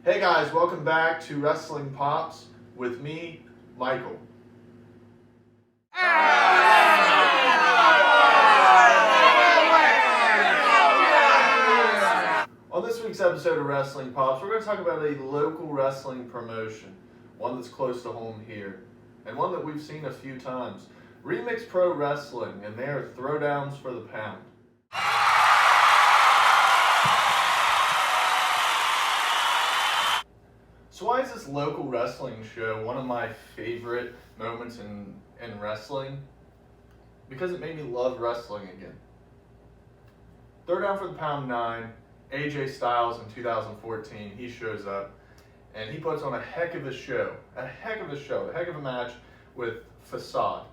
Hey guys, welcome back to Wrestling Pops with me, Michael. On this week's episode of Wrestling Pops, we're going to talk about a local wrestling promotion, one that's close to home here, and one that we've seen a few times. Remix Pro Wrestling, and they are Throwdowns for the pound. So why is this local wrestling show one of my favorite moments in wrestling? Because it made me love wrestling again. Throwdown for the Pound 9, AJ Styles in 2014, he shows up and he puts on a heck of a show, a heck of a match with Facade.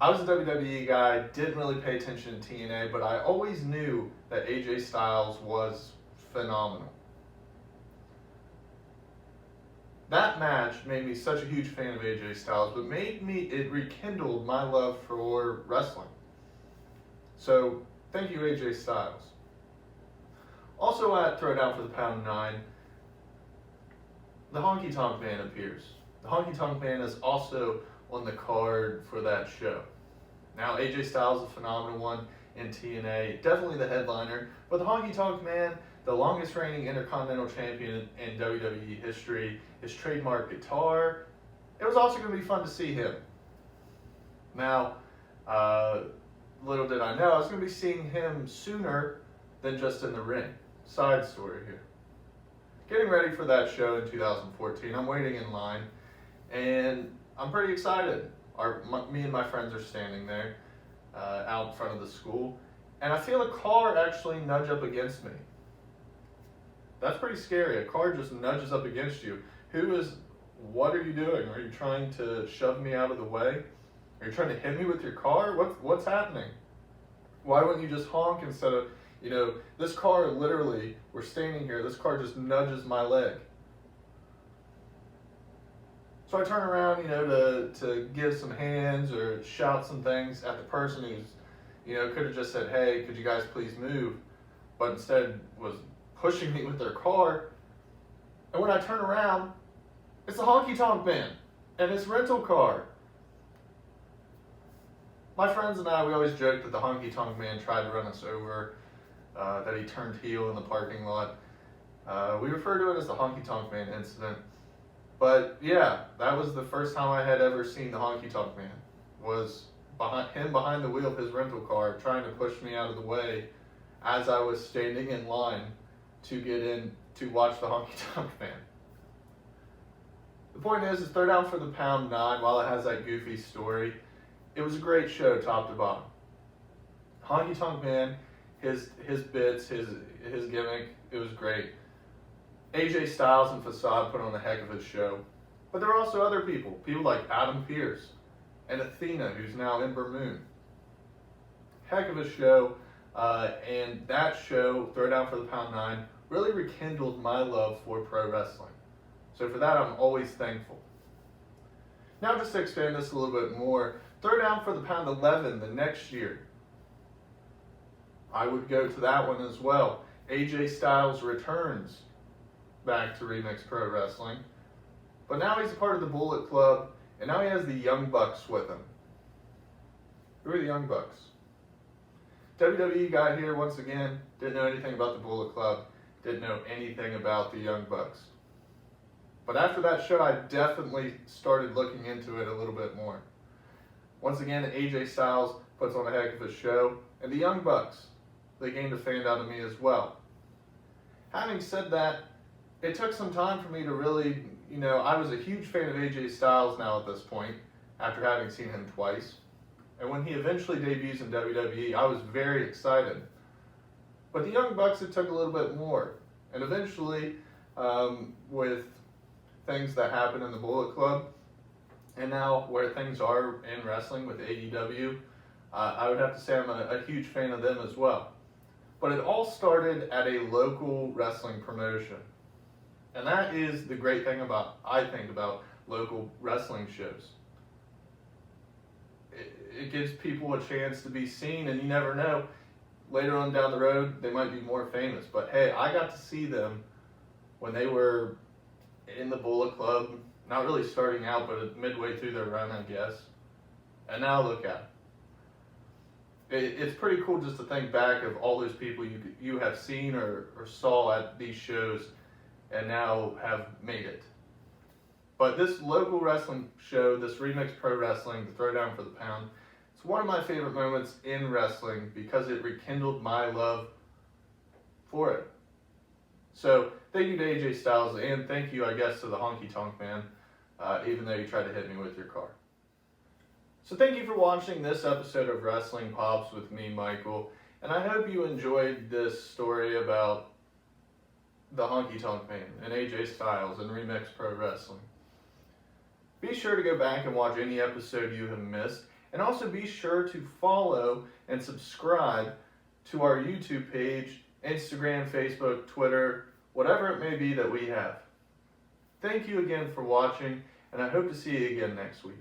I was a WWE guy, didn't really pay attention to TNA, but I always knew that AJ Styles was phenomenal. That match made me such a huge fan of AJ Styles, but it rekindled my love for wrestling. So, thank you AJ Styles. Also at Throwdown for the Pound 9, the Honkey Tonk Man appears. The Honkey Tonk Man is also on the card for that show. Now, AJ Styles is a phenomenal one in TNA, definitely the headliner, but the Honkey Tonk Man, the longest reigning Intercontinental Champion in WWE history, his trademark guitar, it was also going to be fun to see him. Now, little did I know, I was going to be seeing him sooner than just in the ring. Side story here. Getting ready for that show in 2014, I'm waiting in line, and I'm pretty excited. Me and my friends are standing there out in front of the school, and I feel a car actually nudge up against me. That's pretty scary. A car just nudges up against you. What are you doing? Are you trying to shove me out of the way? Are you trying to hit me with your car? What's happening? Why wouldn't you just honk instead of, this car literally, we're standing here, this car just nudges my leg. So I turn around, to give some hands or shout some things at the person who's, could have just said, hey, could you guys please move? But instead was pushing me with their car. And when I turn around, it's the Honkey Tonk Man and his rental car. My friends and I, we always joke that the Honkey Tonk Man tried to run us over, that he turned heel in the parking lot. We refer to it as the Honkey Tonk Man incident. But yeah, that was the first time I had ever seen the Honkey Tonk Man, was behind the wheel of his rental car, trying to push me out of the way as I was standing in line to get in to watch the Honkey Tonk Man. The point is Throwdown for the Pound 9, while it has that goofy story, it was a great show top to bottom. Honkey Tonk Man, his bits, his gimmick, it was great. AJ Styles and Facade put on a heck of a show. But there are also other people like Adam Pearce and Athena, who's now Ember Moon. Heck of a show, and that show, Throwdown for the Pound 9, really rekindled my love for pro wrestling. So for that, I'm always thankful. Now just to expand this a little bit more, Throwdown for the Pound 11 the next year. I would go to that one as well. AJ Styles returns back to Remix Pro Wrestling, but now he's a part of the Bullet Club, and now he has the Young Bucks with him. Who are the Young Bucks? WWE guy here once again, didn't know anything about the Bullet Club, didn't know anything about the Young Bucks. But after that show, I definitely started looking into it a little bit more. Once again, AJ Styles puts on a heck of a show, and the Young Bucks, they gained a fan out of me as well. Having said that, it took some time for me to really, I was a huge fan of AJ Styles now at this point, after having seen him twice. And when he eventually debuts in WWE, I was very excited. But the Young Bucks, it took a little bit more. And eventually, with things that happened in the Bullet Club, and now where things are in wrestling with AEW, I would have to say I'm a huge fan of them as well. But it all started at a local wrestling promotion. And that is the great thing about local wrestling shows. It gives people a chance to be seen, and you never know, later on down the road, they might be more famous. But hey, I got to see them when they were in the Bullet Club, not really starting out, but midway through their run, I guess. And now look at it. It's pretty cool just to think back of all those people you have seen or saw at these shows and now have made it. But this local wrestling show, this Remix Pro Wrestling, the Throwdown for the Pound, it's one of my favorite moments in wrestling because it rekindled my love for it. So thank you to AJ Styles, and thank you, I guess, to the Honky Tonk Man, even though you tried to hit me with your car. So thank you for watching this episode of Wrestling Pops with me, Michael, and I hope you enjoyed this story about the Honky Tonk Man and AJ Styles and Remix Pro Wrestling. Be sure to go back and watch any episode you have missed, and also be sure to follow and subscribe to our YouTube page, Instagram, Facebook, Twitter, whatever it may be that we have. Thank you again for watching, and I hope to see you again next week.